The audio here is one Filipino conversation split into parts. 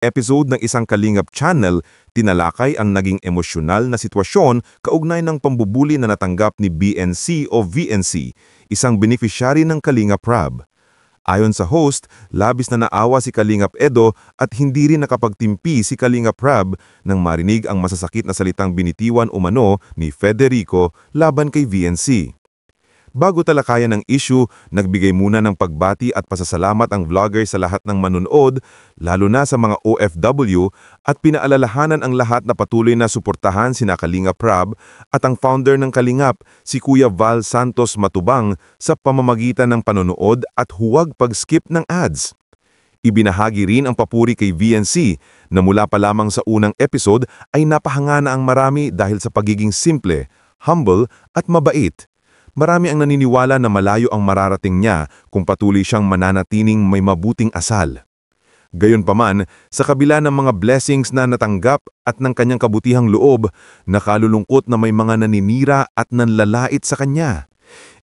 Episode ng isang Kalingap channel, tinalakay ang naging emosyonal na sitwasyon kaugnay ng pambubuli na natanggap ni BNC o VNC, isang beneficiary ng Kalingap Rab. Ayon sa host, labis na naawa si Kalingap Edo at hindi rin nakapagtimpi si Kalingap Rab nang marinig ang masasakit na salitang binitiwan umano ni Federico laban kay VNC. Bago talakayan ang issue, nagbigay muna ng pagbati at pasasalamat ang vlogger sa lahat ng manunood, lalo na sa mga OFW, at pinaalalahanan ang lahat na patuloy na suportahan sina Kalingap Rab at ang founder ng Kalingap, si Kuya Val Santos Matubang, sa pamamagitan ng panonood at huwag pag-skip ng ads. Ibinahagi rin ang papuri kay VNC na mula pa lamang sa unang episode ay napahanga na ang marami dahil sa pagiging simple, humble at mabait. Marami ang naniniwala na malayo ang mararating niya kung patuloy siyang mananatiling may mabuting asal. Gayunpaman, sa kabila ng mga blessings na natanggap at ng kanyang kabutihang loob, nakalulungkot na may mga naninira at nanlalait sa kanya.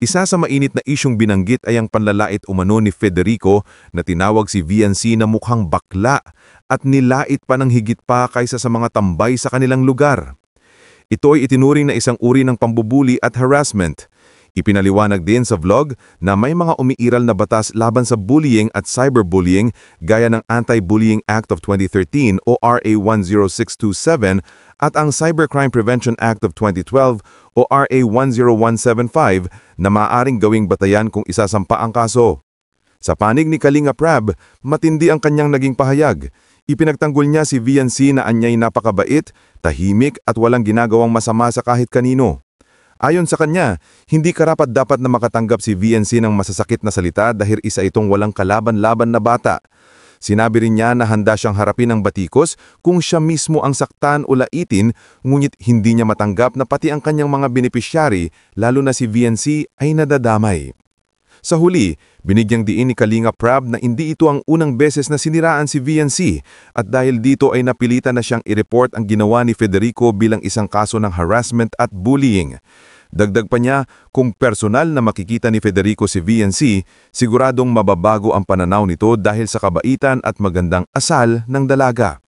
Isa sa mainit na isyong binanggit ay ang panlalait umano ni Federico na tinawag si VNC na mukhang bakla at nilait pa ng higit pa kaysa sa mga tambay sa kanilang lugar. Ito ay itinuring na isang uri ng pambubuli at harassment. Ipinaliwanag din sa vlog na may mga umiiral na batas laban sa bullying at cyberbullying gaya ng Anti-Bullying Act of 2013 o RA 10627 at ang Cybercrime Prevention Act of 2012 o RA 10175 na maaaring gawing batayan kung isasampa ang kaso. Sa panig ni Kalingap Rab, matindi ang kanyang naging pahayag. Ipinagtanggol niya si VNC na anya'y napakabait, tahimik at walang ginagawang masama sa kahit kanino. Ayon sa kanya, hindi karapat-dapat na makatanggap si VNC ng masasakit na salita dahil isa itong walang kalaban-laban na bata. Sinabi rin niya na handa siyang harapin ang batikos kung siya mismo ang saktan o laitin, ngunit hindi niya matanggap na pati ang kanyang mga benepisyari, lalo na si VNC, ay nadadamay. Sa huli, binigyang diin ni Kalingap Rab na hindi ito ang unang beses na siniraan si VNC at dahil dito ay napilitan na siyang i-report ang ginawa ni Federico bilang isang kaso ng harassment at bullying. Dagdag pa niya, kung personal na makikita ni Federico si VNC, siguradong mababago ang pananaw nito dahil sa kabaitan at magandang asal ng dalaga.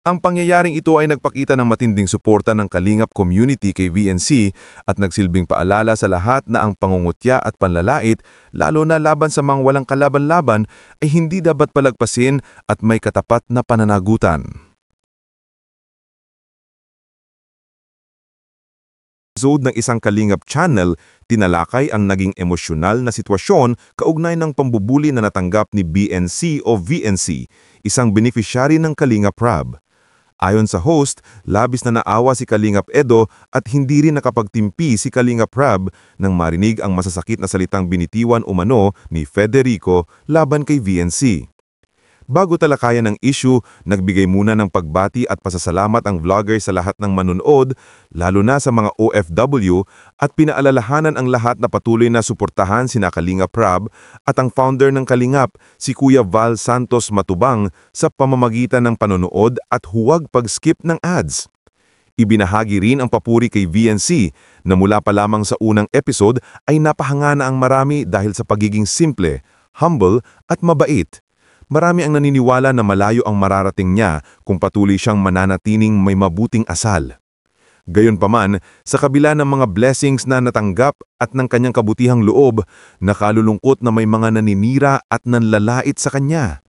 Ang pangyayaring ito ay nagpakita ng matinding suporta ng Kalingap community kay VNC at nagsilbing paalala sa lahat na ang pangungutya at panlalait, lalo na laban sa mga walang kalaban-laban, ay hindi dapat palagpasin at may katapat na pananagutan. Episode ng isang Kalingap channel, tinalakay ang naging emosyonal na sitwasyon kaugnay ng pambubuli na natanggap ni BNC o VNC, isang beneficiary ng Kalingap Rab. Ayon sa host, labis na naawa si Kalingap Edo at hindi rin nakapagtimpi si Kalingap Rab nang marinig ang masasakit na salitang binitiwan umano ni Federico laban kay VNC. Bago talakayan ang issue, nagbigay muna ng pagbati at pasasalamat ang vlogger sa lahat ng manunood, lalo na sa mga OFW, at pinaalalahanan ang lahat na patuloy na suportahan sina Kalingap Rab at ang founder ng Kalingap, si Kuya Val Santos Matubang, sa pamamagitan ng panonood at huwag pag-skip ng ads. Ibinahagi rin ang papuri kay VNC na mula pa lamang sa unang episode ay napahanga na ang marami dahil sa pagiging simple, humble at mabait. Marami ang naniniwala na malayo ang mararating niya kung patuloy siyang mananatiling may mabuting asal. Gayunpaman, sa kabila ng mga blessings na natanggap at ng kanyang kabutihang loob, nakalulungkot na may mga naninira at nanlalait sa kanya.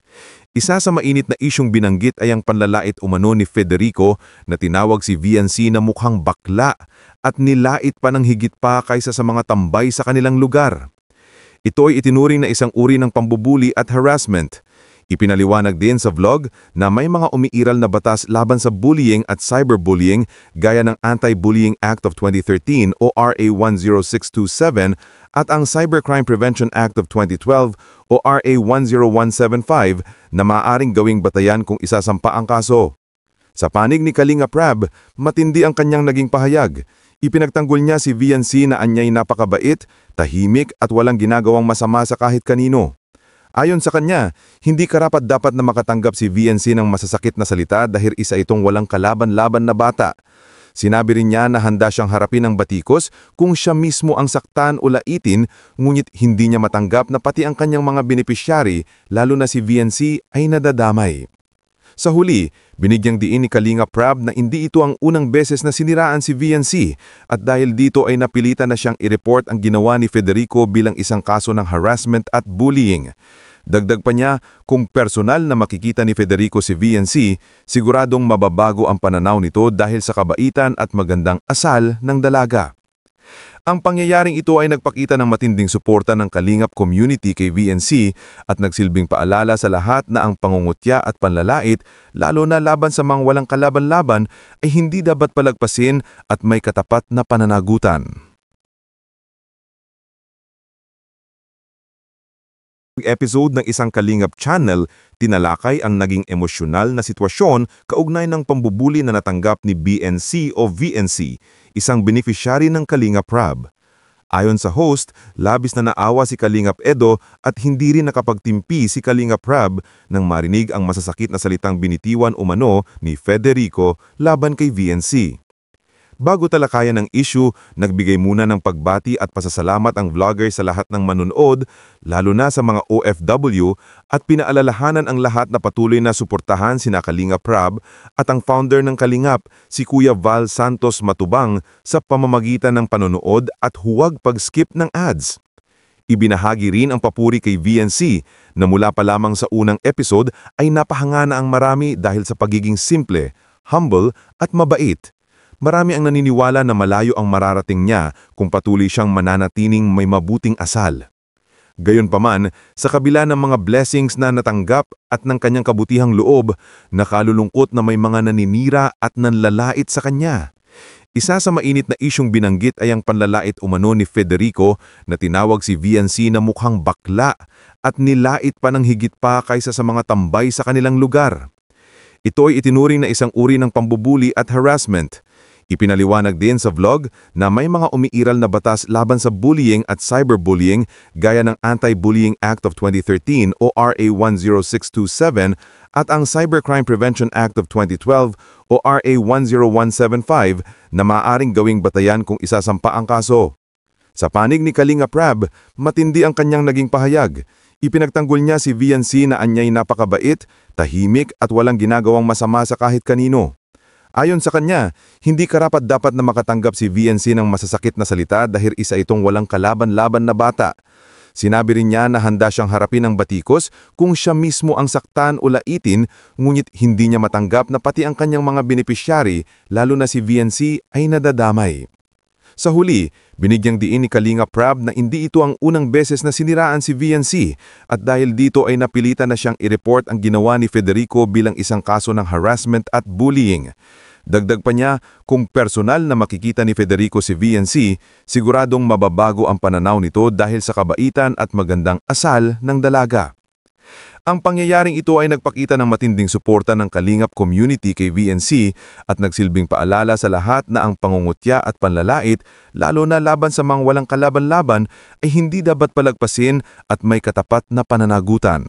Isa sa mainit na isyong binanggit ay ang panlalait umano ni Federico na tinawag si VNC na mukhang bakla at nilait pa ng higit pa kaysa sa mga tambay sa kanilang lugar. Ito ay itinuring na isang uri ng pambubuli at harassment. Ipinaliwanag din sa vlog na may mga umiiral na batas laban sa bullying at cyberbullying gaya ng Anti-Bullying Act of 2013 o RA 10627 at ang Cybercrime Prevention Act of 2012 o RA 10175 na maaaring gawing batayan kung isasampa ang kaso. Sa panig ni Kalingap Rab, matindi ang kanyang naging pahayag. Ipinagtanggol niya si VNC na anya'y napakabait, tahimik at walang ginagawang masama sa kahit kanino. Ayon sa kanya, hindi karapat-dapat na makatanggap si VNC ng masasakit na salita dahil isa itong walang kalaban-laban na bata. Sinabi rin niya na handa siyang harapin ang batikos kung siya mismo ang saktan o laitin, ngunit hindi niya matanggap na pati ang kanyang mga benepisyari, lalo na si VNC, ay nadadamay. Sa huli, binigyang diin ni Kalinga Prab na hindi ito ang unang beses na siniraan si VNC at dahil dito ay napilitan na siyang i-report ang ginawa ni Federico bilang isang kaso ng harassment at bullying. Dagdag pa niya, kung personal na makikita ni Federico si VNC, siguradong mababago ang pananaw nito dahil sa kabaitan at magandang asal ng dalaga. Ang pangyayaring ito ay nagpakita ng matinding suporta ng Kalingap community kay VNC at nagsilbing paalala sa lahat na ang pangungutya at panlalait, lalo na laban sa mga walang kalaban-laban, ay hindi dapat palagpasin at may katapat na pananagutan. Episode ng isang Kalingap channel, tinalakay ang naging emosyonal na sitwasyon kaugnay ng pambubuli na natanggap ni BNC o VNC, isang beneficiary ng Kalingap Prab. Ayon sa host, labis na naawa si Kalingap Edo at hindi rin nakapagtimpi si Kalingap Prab nang marinig ang masasakit na salitang binitiwan umano ni Federico laban kay VNC. Bago talakayan ng issue, nagbigay muna ng pagbati at pasasalamat ang vlogger sa lahat ng manunood, lalo na sa mga OFW, at pinaalalahanan ang lahat na patuloy na suportahan sina Kalingap Prab at ang founder ng Kalingap, si Kuya Val Santos Matubang, sa pamamagitan ng panonood at huwag pag-skip ng ads. Ibinahagi rin ang papuri kay VNC na mula pa lamang sa unang episode ay napahanga na ang marami dahil sa pagiging simple, humble at mabait. Marami ang naniniwala na malayo ang mararating niya kung patuloy siyang mananatiling may mabuting asal. Gayunpaman, sa kabila ng mga blessings na natanggap at ng kanyang kabutihang loob, nakalulungkot na may mga naninira at nanlalait sa kanya. Isa sa mainit na isyong binanggit ay ang panlalait umano ni Federico na tinawag si VNC na mukhang bakla at nilait pa ng higit pa kaysa sa mga tambay sa kanilang lugar. Ito ay itinuring na isang uri ng pambubuli at harassment. Ipinaliwanag din sa vlog na may mga umiiral na batas laban sa bullying at cyberbullying gaya ng Anti-Bullying Act of 2013 o RA 10627 at ang Cybercrime Prevention Act of 2012 o RA 10175 na maaaring gawing batayan kung isasampa ang kaso. Sa panig ni Kalinga Prab, matindi ang kanyang naging pahayag. Ipinagtanggol niya si VNC na anya'y napakabait, tahimik at walang ginagawang masama sa kahit kanino. Ayon sa kanya, hindi karapat-dapat na makatanggap si VNC ng masasakit na salita dahil isa itong walang kalaban-laban na bata. Sinabi rin niya na handa siyang harapin ang batikos kung siya mismo ang saktan o laitin, ngunit hindi niya matanggap na pati ang kanyang mga benepisyari, lalo na si VNC, ay nadadamay. Sa huli, binigyang diin ni Kalinga Prab na hindi ito ang unang beses na siniraan si VNC at dahil dito ay napilitan na siyang i-report ang ginawa ni Federico bilang isang kaso ng harassment at bullying. Dagdag pa niya, kung personal na makikita ni Federico si VNC, siguradong mababago ang pananaw nito dahil sa kabaitan at magandang asal ng dalaga. Ang pangyayaring ito ay nagpakita ng matinding suporta ng Kalingap community kay VNC at nagsilbing paalala sa lahat na ang pangungutya at panlalait, lalo na laban sa mga walang kalaban-laban, ay hindi dapat palagpasin at may katapat na pananagutan.